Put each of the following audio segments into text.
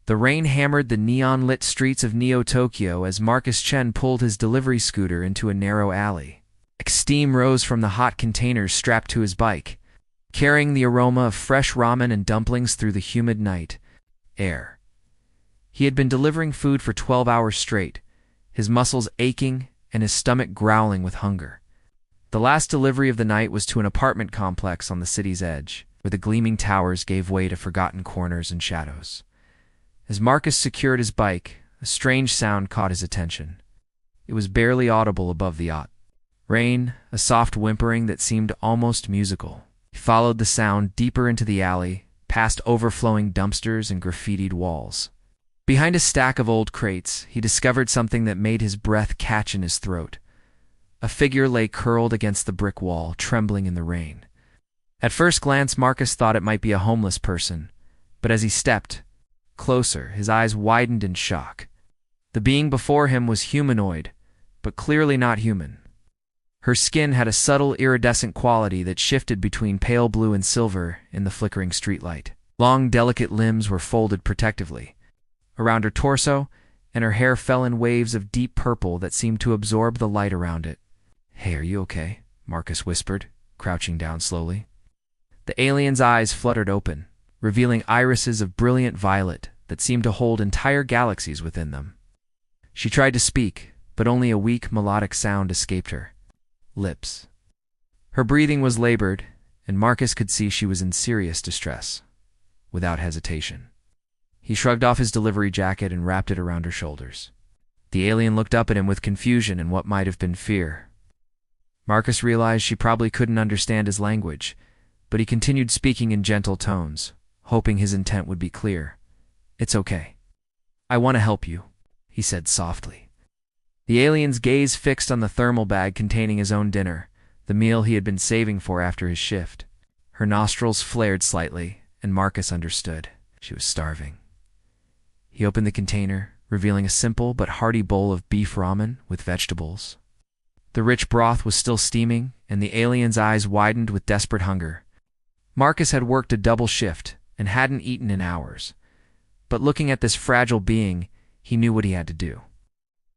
The rain hammered the neon-lit streets of Neo-Tokyo as Marcus Chen pulled his delivery scooter into a narrow alley. Steam rose from the hot containers strapped to his bike, carrying the aroma of fresh ramen and dumplings through the humid night air. He had been delivering food for 12 hours straight, his muscles aching and his stomach growling with hunger. The last delivery of the night was to an apartment complex on the city's edge, where the gleaming towers gave way to forgotten corners and shadows. As Marcus secured his bike, a strange sound caught his attention. It was barely audible above the yacht. Rain, a soft whimpering that seemed almost musical. He followed the sound deeper into the alley, past overflowing dumpsters and graffitied walls. Behind a stack of old crates, he discovered something that made his breath catch in his throat. A figure lay curled against the brick wall, trembling in the rain. At first glance, Marcus thought it might be a homeless person, but as he stepped closer, his eyes widened in shock. The being before him was humanoid, but clearly not human. Her skin had a subtle iridescent quality that shifted between pale blue and silver in the flickering streetlight. Long, delicate limbs were folded protectively around her torso, and her hair fell in waves of deep purple that seemed to absorb the light around it. "Hey, are you okay?" Marcus whispered, crouching down slowly. The alien's eyes fluttered open, revealing irises of brilliant violet that seemed to hold entire galaxies within them. She tried to speak, but only a weak, melodic sound escaped her lips. Her breathing was labored, and Marcus could see she was in serious distress. Without hesitation, he shrugged off his delivery jacket and wrapped it around her shoulders. The alien looked up at him with confusion and what might have been fear. Marcus realized she probably couldn't understand his language, but he continued speaking in gentle tones, hoping his intent would be clear. "It's okay. I want to help you," he said softly. The alien's gaze fixed on the thermal bag containing his own dinner, the meal he had been saving for after his shift. Her nostrils flared slightly, and Marcus understood. She was starving. He opened the container, revealing a simple but hearty bowl of beef ramen with vegetables. The rich broth was still steaming, and the alien's eyes widened with desperate hunger. Marcus had worked a double shift and hadn't eaten in hours, but looking at this fragile being, he knew what he had to do.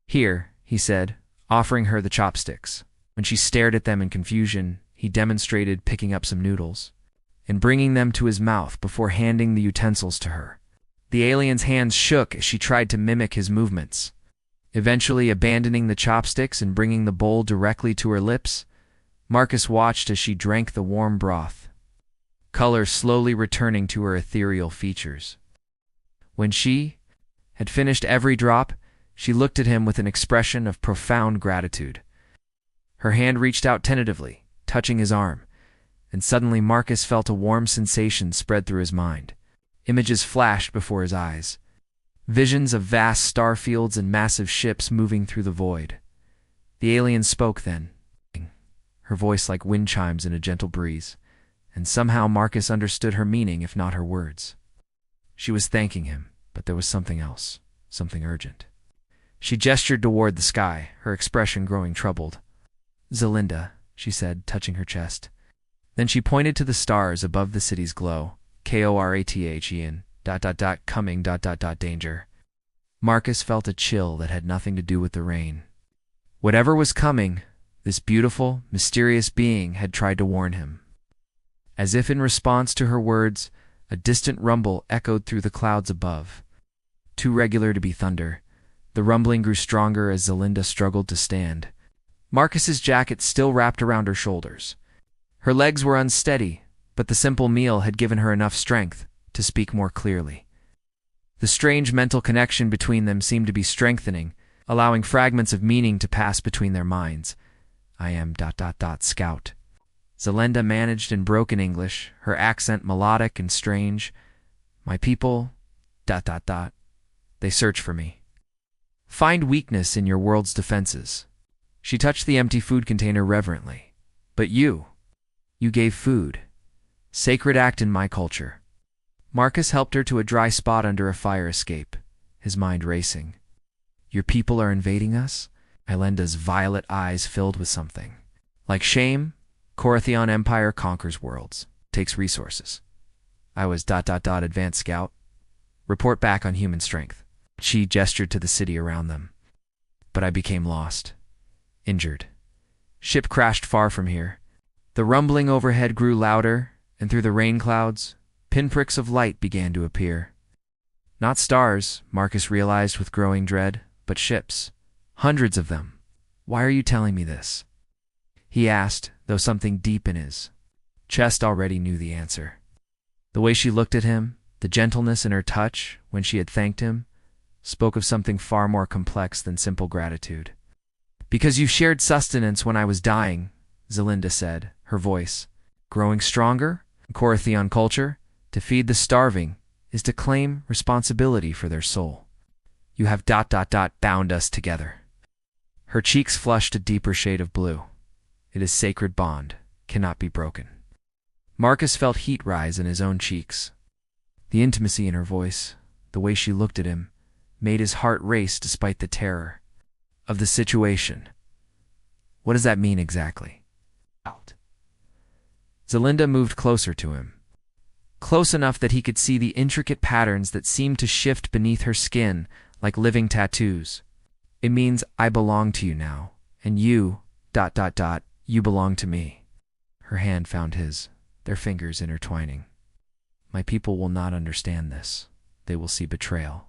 "Here," he said, offering her the chopsticks. When she stared at them in confusion, he demonstrated picking up some noodles and bringing them to his mouth before handing the utensils to her. The alien's hands shook as she tried to mimic his movements. Eventually abandoning the chopsticks and bringing the bowl directly to her lips, Marcus watched as she drank the warm broth, color slowly returning to her ethereal features. When she had finished every drop, she looked at him with an expression of profound gratitude. Her hand reached out tentatively, touching his arm, and suddenly Marcus felt a warm sensation spread through his mind. Images flashed before his eyes. Visions of vast star fields and massive ships moving through the void. The alien spoke then, her voice like wind chimes in a gentle breeze, and somehow Marcus understood her meaning if not her words. She was thanking him, but there was something else, something urgent. She gestured toward the sky, her expression growing troubled. "Zelinda," she said, touching her chest. Then she pointed to the stars above the city's glow. Korathen, ... coming ... danger. Marcus felt a chill that had nothing to do with the rain. Whatever was coming, this beautiful, mysterious being had tried to warn him. As if in response to her words, a distant rumble echoed through the clouds above. Too regular to be thunder, the rumbling grew stronger as Zelinda struggled to stand. Marcus's jacket still wrapped around her shoulders. Her legs were unsteady, but the simple meal had given her enough strength to speak more clearly. The strange mental connection between them seemed to be strengthening, allowing fragments of meaning to pass between their minds. "I am ... scout." Zelinda managed in broken English, her accent melodic and strange. "My people ... they search for me. Find weakness in your world's defenses." She touched the empty food container reverently. "But you gave food. Sacred act in my culture." Marcus helped her to a dry spot under a fire escape, his mind racing. "Your people are invading us?" Zelinda's violet eyes filled with something. "Like shame, Korathen Empire conquers worlds, takes resources. I was ... advanced scout. Report back on human strength. She gestured to the city around them. But I became lost. Injured. Ship crashed far from here. The rumbling overhead grew louder, and through the rain clouds, pinpricks of light began to appear. Not stars, Marcus realized with growing dread, but ships. Hundreds of them. Why are you telling me this? He asked, though something deep in his chest already knew the answer. The way she looked at him, the gentleness in her touch when she had thanked him, spoke of something far more complex than simple gratitude. Because you shared sustenance when I was dying, Zelinda said, her voice growing stronger. Corythian culture, to feed the starving, is to claim responsibility for their soul. You have ... bound us together. Her cheeks flushed a deeper shade of blue. It is sacred bond, cannot be broken. Marcus felt heat rise in his own cheeks. The intimacy in her voice, the way she looked at him, made his heart race despite the terror of the situation. What does that mean exactly? Out. Zelinda moved closer to him. Close enough that he could see the intricate patterns that seemed to shift beneath her skin like living tattoos. It means I belong to you now, and you ... you belong to me. Her hand found his, their fingers intertwining. My people will not understand this. They will see betrayal.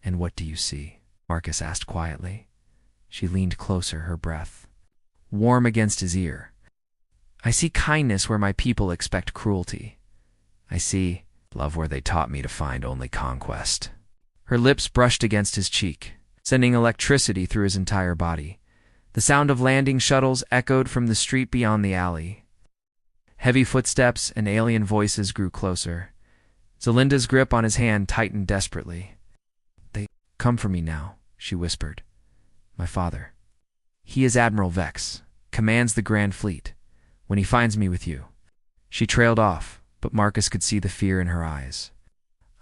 And what do you see? Marcus asked quietly. She leaned closer, her breath warm against his ear. I see kindness where my people expect cruelty. I see love where they taught me to find only conquest. Her lips brushed against his cheek, sending electricity through his entire body. The sound of landing shuttles echoed from the street beyond the alley. Heavy footsteps and alien voices grew closer. Zelinda's grip on his hand tightened desperately. They come for me now, she whispered. My father. He is Admiral Vex, commands the Grand Fleet. When he finds me with you. She trailed off, but Marcus could see the fear in her eyes.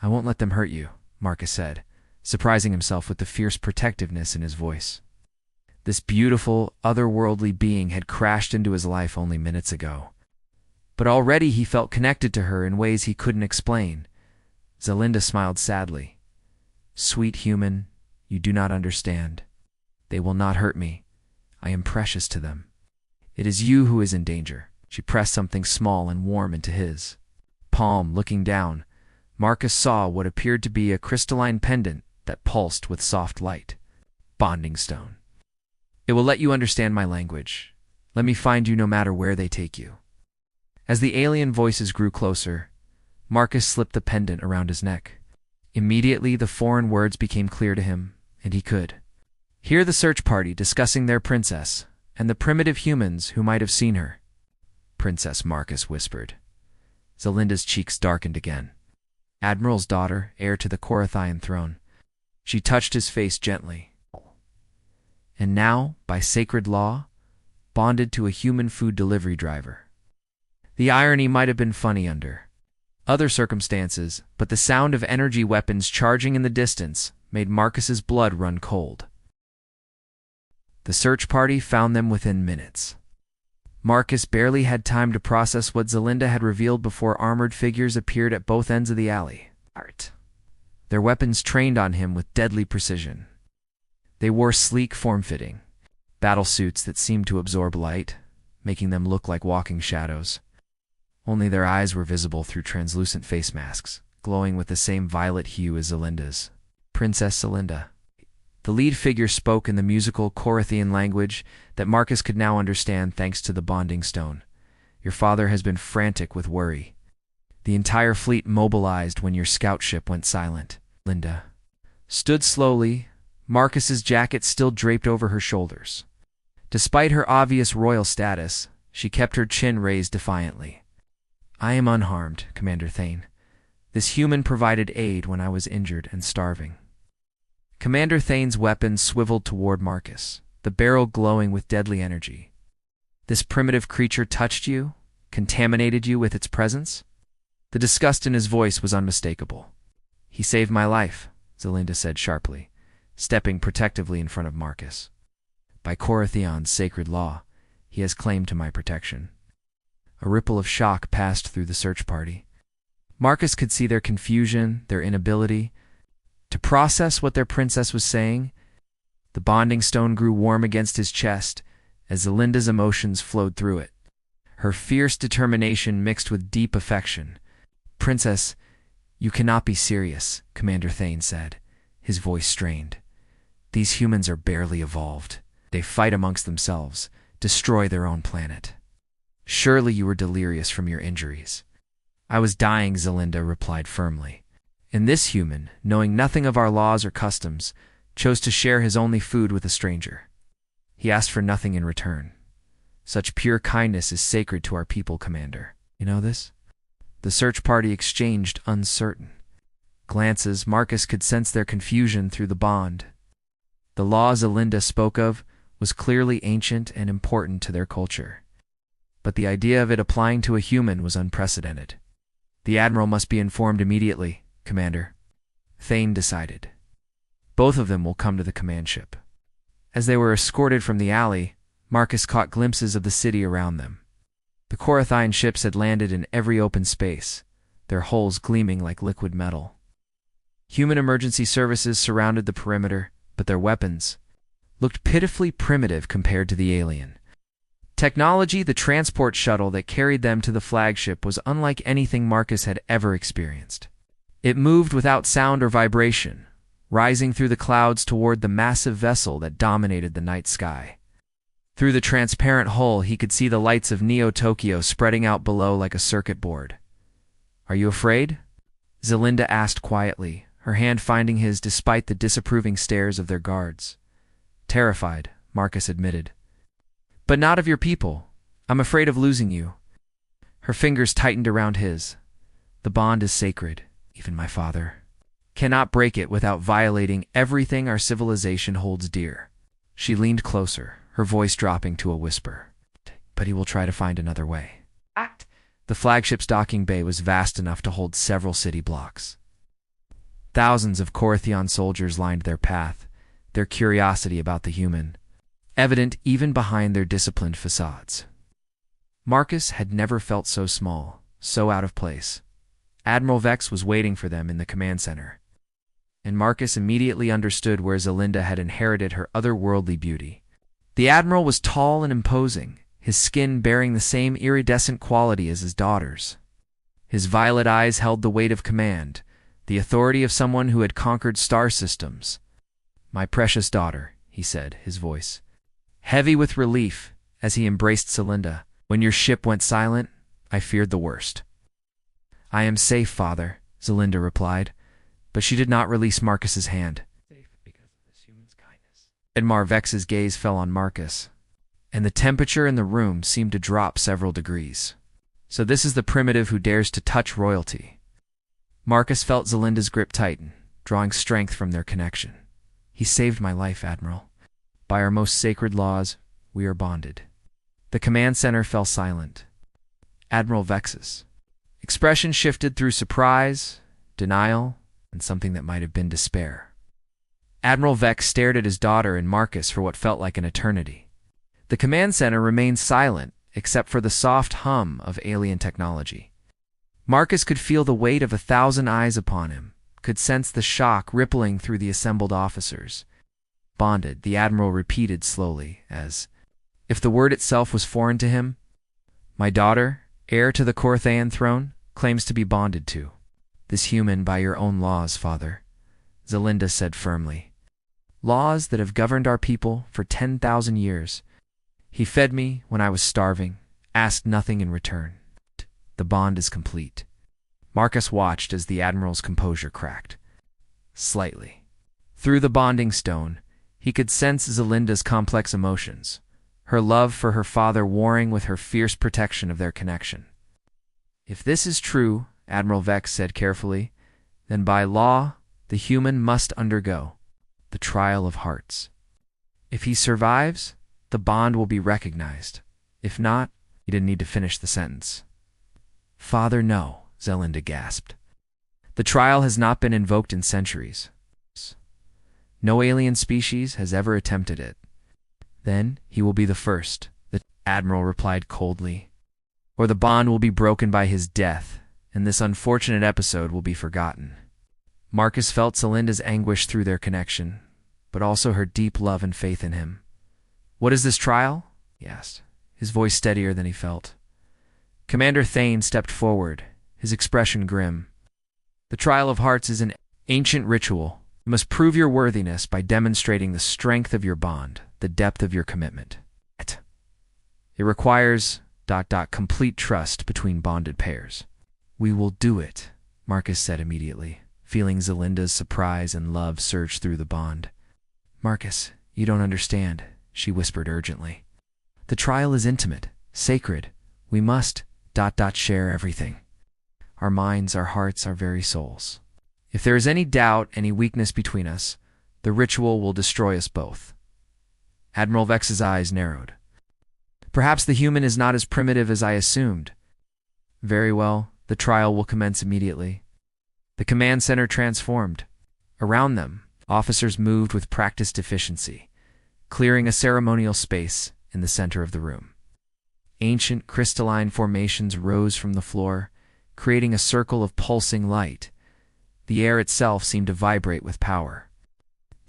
I won't let them hurt you, Marcus said, surprising himself with the fierce protectiveness in his voice. This beautiful, otherworldly being had crashed into his life only minutes ago. But already he felt connected to her in ways he couldn't explain. Zelinda smiled sadly. Sweet human, you do not understand. They will not hurt me. I am precious to them. It is you who is in danger. She pressed something small and warm into his palm. Looking down, Marcus saw what appeared to be a crystalline pendant that pulsed with soft light. Bonding stone. It will let you understand my language. Let me find you no matter where they take you. As the alien voices grew closer, Marcus slipped the pendant around his neck. Immediately the foreign words became clear to him, and he could hear the search party discussing their princess and the primitive humans who might have seen her. Princess, Marcus whispered. Zelinda's cheeks darkened again. Admiral's daughter, heir to the Corythian throne. She touched his face gently. And now, by sacred law, bonded to a human food delivery driver. The irony might have been funny under other circumstances, but the sound of energy weapons charging in the distance made Marcus's blood run cold. The search party found them within minutes. Marcus barely had time to process what Zelinda had revealed before armored figures appeared at both ends of the alley. Their weapons trained on him with deadly precision. They wore sleek, form-fitting battle suits that seemed to absorb light, making them look like walking shadows. Only their eyes were visible through translucent face masks, glowing with the same violet hue as Zelinda's. Princess Zelinda. The lead figure spoke in the musical Corythian language that Marcus could now understand thanks to the bonding stone. Your father has been frantic with worry. The entire fleet mobilized when your scout ship went silent. Linda stood slowly, Marcus's jacket still draped over her shoulders. Despite her obvious royal status, she kept her chin raised defiantly. I am unharmed, Commander Thane. This human provided aid when I was injured and starving. Commander Thane's weapon swiveled toward Marcus, the barrel glowing with deadly energy. This primitive creature touched you, contaminated you with its presence? The disgust in his voice was unmistakable. He saved my life, Zelinda said sharply, stepping protectively in front of Marcus. By Corythion's sacred law, he has claim to my protection. A ripple of shock passed through the search party. Marcus could see their confusion, their inability to process what their princess was saying. The bonding stone grew warm against his chest as Zelinda's emotions flowed through it. Her fierce determination mixed with deep affection. "Princess, you cannot be serious," Commander Thane said, his voice strained. "These humans are barely evolved. They fight amongst themselves, destroy their own planet. Surely you were delirious from your injuries." "I was dying," Zelinda replied firmly. "And this human, knowing nothing of our laws or customs, chose to share his only food with a stranger. He asked for nothing in return. Such pure kindness is sacred to our people, Commander. You know this?" The search party exchanged uncertain glances. Marcus could sense their confusion through the bond. The law Zelinda spoke of was clearly ancient and important to their culture, but the idea of it applying to a human was unprecedented. "The Admiral must be informed immediately, Commander," Thane decided. "Both of them will come to the command ship." As they were escorted from the alley, Marcus caught glimpses of the city around them. The Korathine ships had landed in every open space, their hulls gleaming like liquid metal. Human emergency services surrounded the perimeter, but their weapons looked pitifully primitive compared to the alien technology. The transport shuttle that carried them to the flagship was unlike anything Marcus had ever experienced. It moved without sound or vibration, rising through the clouds toward the massive vessel that dominated the night sky. Through the transparent hull, he could see the lights of Neo-Tokyo spreading out below like a circuit board. "Are you afraid?" Zelinda asked quietly, her hand finding his despite the disapproving stares of their guards. "Terrified," Marcus admitted. "But not of your people. I'm afraid of losing you." Her fingers tightened around his. "The bond is sacred. Even my father cannot break it without violating everything our civilization holds dear." She leaned closer, her voice dropping to a whisper. "But he will try to find another way." The flagship's docking bay was vast enough to hold several city blocks. Thousands of Korathian soldiers lined their path, their curiosity about the human evident even behind their disciplined facades. Marcus had never felt so small, so out of place. Admiral Vex was waiting for them in the command center, and Marcus immediately understood where Zelinda had inherited her otherworldly beauty. The Admiral was tall and imposing, his skin bearing the same iridescent quality as his daughter's. His violet eyes held the weight of command, the authority of someone who had conquered star systems. "My precious daughter," he said, his voice heavy with relief as he embraced Zelinda. "When your ship went silent, I feared the worst." "I am safe, Father," Zelinda replied, but she did not release Marcus's hand. "Safe because of this human's kindness." Admiral Vex's gaze fell on Marcus, and the temperature in the room seemed to drop several degrees. "So this is the primitive who dares to touch royalty." Marcus felt Zelinda's grip tighten, drawing strength from their connection. "He saved my life, Admiral. By our most sacred laws, we are bonded." The command center fell silent. Admiral Vex's expression shifted through surprise, denial, and something that might have been despair. Admiral Vex stared at his daughter and Marcus for what felt like an eternity. The command center remained silent, except for the soft hum of alien technology. Marcus could feel the weight of 1,000 eyes upon him, could sense the shock rippling through the assembled officers. "Bonded," the Admiral repeated slowly, as if the word itself was foreign to him. "My daughter, heir to the Korathian throne, claims to be bonded to this human by your own laws, Father," Zelinda said firmly. "Laws that have governed our people for 10,000 years. He fed me when I was starving, asked nothing in return. The bond is complete." Marcus watched as the Admiral's composure cracked slightly. Through the bonding stone, he could sense Zelinda's complex emotions, her love for her father warring with her fierce protection of their connection. "If this is true," Admiral Vex said carefully, "then by law, the human must undergo the trial of hearts. If he survives, the bond will be recognized. If not," he didn't need to finish the sentence. "Father, no," Zelinda gasped. "The trial has not been invoked in centuries. No alien species has ever attempted it." "Then he will be the first," the Admiral replied coldly, "or the bond will be broken by his death, and this unfortunate episode will be forgotten. Marcus felt Zelinda's anguish through their connection, but also her deep love and faith in him. "What is this trial?" he asked, his voice steadier than he felt. Commander Thane stepped forward, his expression grim. "The Trial of Hearts is an ancient ritual. You must prove your worthiness by demonstrating the strength of your bond, the depth of your commitment. It requires ... complete trust between bonded pairs." "We will do it," Marcus said immediately, feeling Zelinda's surprise and love surge through the bond. "Marcus, you don't understand," she whispered urgently. "The trial is intimate, sacred. We must ... share everything. Our minds, our hearts, our very souls. If there is any doubt, any weakness between us, the ritual will destroy us both." Admiral Vex's eyes narrowed. "Perhaps the human is not as primitive as I assumed." "Very well, the trial will commence immediately." The command center transformed. Around them, officers moved with practiced efficiency, clearing a ceremonial space in the center of the room. Ancient crystalline formations rose from the floor, creating a circle of pulsing light. The air itself seemed to vibrate with power.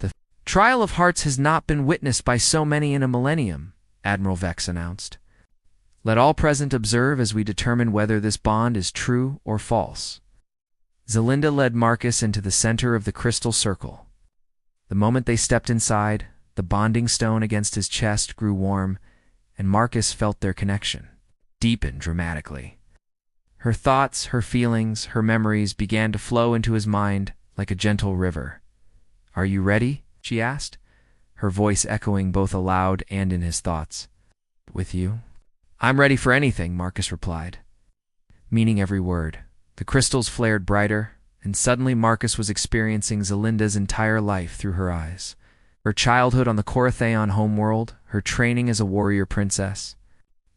"The Trial of Hearts has not been witnessed by so many in a millennium," Admiral Vex announced. "Let all present observe as we determine whether this bond is true or false." Zelinda led Marcus into the center of the crystal circle. The moment they stepped inside, the bonding stone against his chest grew warm, and Marcus felt their connection deepen dramatically. Her thoughts, her feelings, her memories began to flow into his mind like a gentle river. "Are you ready?" she asked, her voice echoing both aloud and in his thoughts. "With you?" "I'm ready for anything," Marcus replied, meaning every word. The crystals flared brighter, and suddenly Marcus was experiencing Zelinda's entire life through her eyes. Her childhood on the Coratheon homeworld, her training as a warrior princess,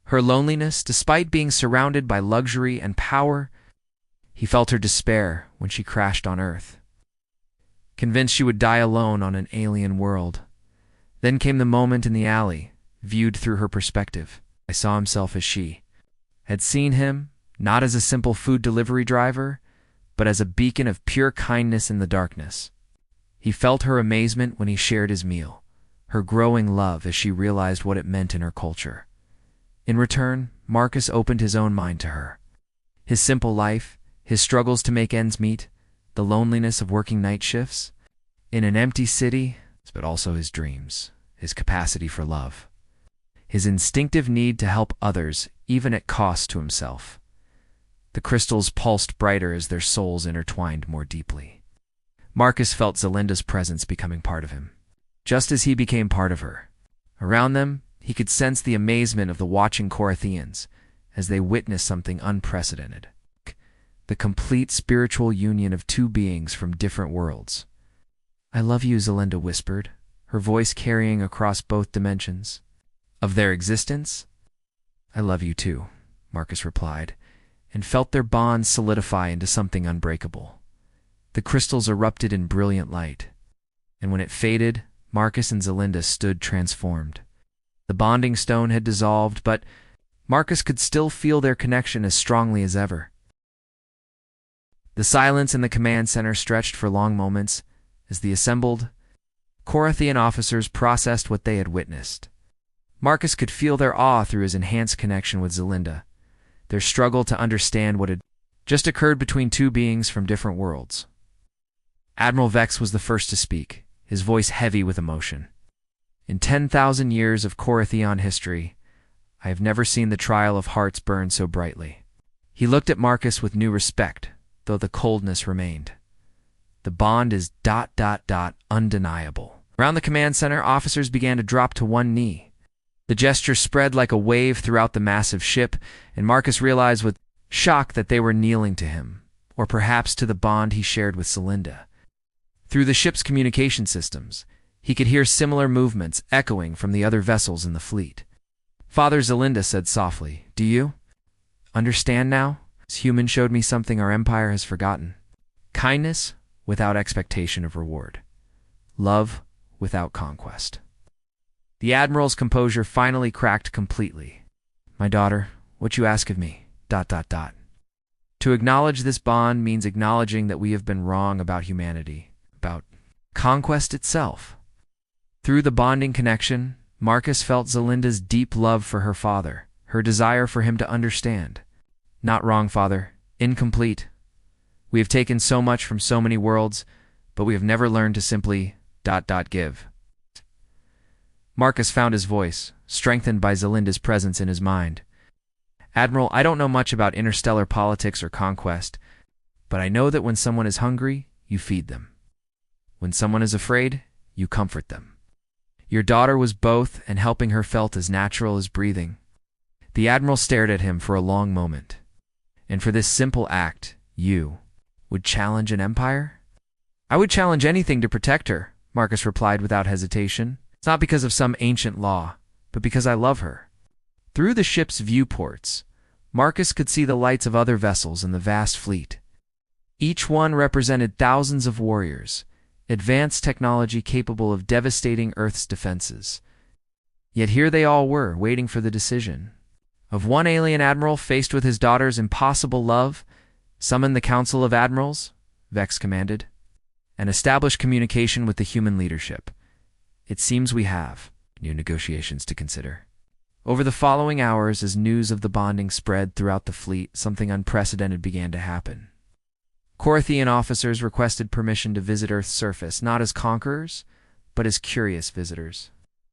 her loneliness despite being surrounded by luxury and power. He felt her despair when she crashed on Earth, convinced she would die alone on an alien world. Then came the moment in the alley, viewed through her perspective. I saw himself as she had seen him, not as a simple food delivery driver, but as a beacon of pure kindness in the darkness. He felt her amazement when he shared his meal, her growing love as she realized what it meant in her culture. In return, Marcus opened his own mind to her. His simple life, his struggles to make ends meet, the loneliness of working night shifts in an empty city, but also his dreams, his capacity for love, his instinctive need to help others, even at cost to himself. The crystals pulsed brighter as their souls intertwined more deeply. Marcus felt Zelinda's presence becoming part of him, just as he became part of her. Around them, he could sense the amazement of the watching Corathians as they witnessed something unprecedented. The complete spiritual union of two beings from different worlds. "I love you," Zelinda whispered, her voice carrying across both dimensions of their existence. "I love you too," Marcus replied, and felt their bond solidify into something unbreakable. The crystals erupted in brilliant light, and when it faded, Marcus and Zelinda stood transformed. The bonding stone had dissolved, but Marcus could still feel their connection as strongly as ever. The silence in the command center stretched for long moments as the assembled Corathian officers processed what they had witnessed. Marcus could feel their awe through his enhanced connection with Zelinda, their struggle to understand what had just occurred between two beings from different worlds. Admiral Vex was the first to speak, his voice heavy with emotion. "In 10,000 years of Coratheon history, I have never seen the trial of hearts burn so brightly." He looked at Marcus with new respect, though the coldness remained. "The bond is ... undeniable." Around the command center, officers began to drop to one knee. The gesture spread like a wave throughout the massive ship, and Marcus realized with shock that they were kneeling to him, or perhaps to the bond he shared with Zelinda. Through the ship's communication systems, he could hear similar movements echoing from the other vessels in the fleet. Father, Zelinda said softly, "Do you understand now? This human showed me something our empire has forgotten. Kindness without expectation of reward. Love without conquest." The Admiral's composure finally cracked completely. "My daughter, what you ask of me, ... To acknowledge this bond means acknowledging that we have been wrong about humanity, about conquest itself. Through the bonding connection, Marcus felt Zelinda's deep love for her father, her desire for him to understand. Not wrong, father. Incomplete. We have taken so much from so many worlds, but we have never learned to simply ... give. Marcus found his voice, strengthened by Zelinda's presence in his mind. Admiral, I don't know much about interstellar politics or conquest, but I know that when someone is hungry, you feed them. When someone is afraid, you comfort them. Your daughter was both, and helping her felt as natural as breathing. The Admiral stared at him for a long moment. And for this simple act, you would challenge an empire? I would challenge anything to protect her, Marcus replied without hesitation. It's not because of some ancient law, but because I love her. Through the ship's viewports, Marcus could see the lights of other vessels in the vast fleet. Each one represented thousands of warriors, advanced technology capable of devastating Earth's defenses. Yet here they all were, waiting for the decision. Of one alien admiral faced with his daughter's impossible love, summon the Council of Admirals, Vex commanded, and establish communication with the human leadership. It seems we have new negotiations to consider. Over the following hours, as news of the bonding spread throughout the fleet, something unprecedented began to happen. Corothian officers requested permission to visit Earth's surface, not as conquerors, but as curious visitors.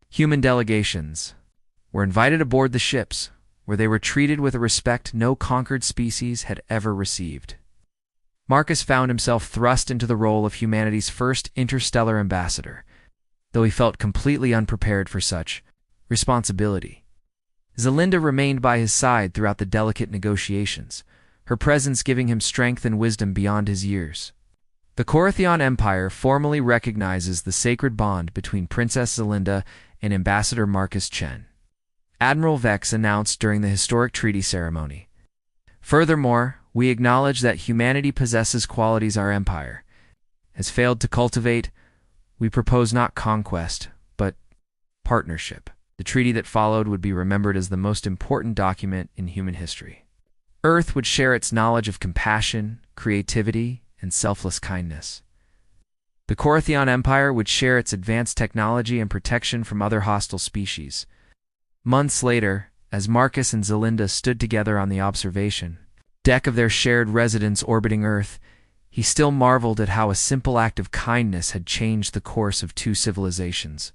Human delegations were invited aboard the ships, where they were treated with a respect no conquered species had ever received. Marcus found himself thrust into the role of humanity's first interstellar ambassador, though he felt completely unprepared for such responsibility. Zelinda remained by his side throughout the delicate negotiations, her presence giving him strength and wisdom beyond his years. The Corothian Empire formally recognizes the sacred bond between Princess Zelinda and Ambassador Marcus Chen. Admiral Vex announced during the historic treaty ceremony. Furthermore, we acknowledge that humanity possesses qualities our empire has failed to cultivate. We propose not conquest, but partnership. The treaty that followed would be remembered as the most important document in human history. Earth would share its knowledge of compassion, creativity, and selfless kindness. The Corothian Empire would share its advanced technology and protection from other hostile species. Months later, as Marcus and Zelinda stood together on the observation deck of their shared residence orbiting Earth, he still marveled at how a simple act of kindness had changed the course of two civilizations.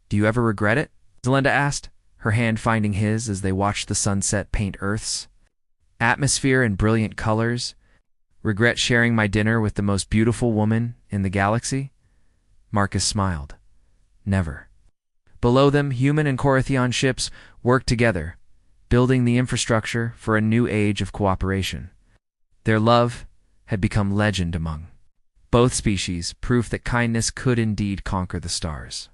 Do you ever regret it? Zelinda asked, her hand finding his as they watched the sunset paint Earth's atmosphere in brilliant colors. Regret sharing my dinner with the most beautiful woman in the galaxy? Marcus smiled. Never. Below them, human and Corothian ships worked together, building the infrastructure for a new age of cooperation. Their love had become legend among both species, proof that kindness could indeed conquer the stars.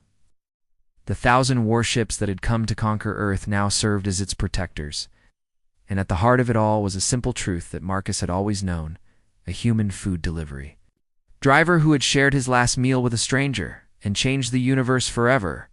The 1,000 warships that had come to conquer Earth now served as its protectors, and at the heart of it all was a simple truth that Marcus had always known: a human food delivery driver who had shared his last meal with a stranger and changed the universe forever.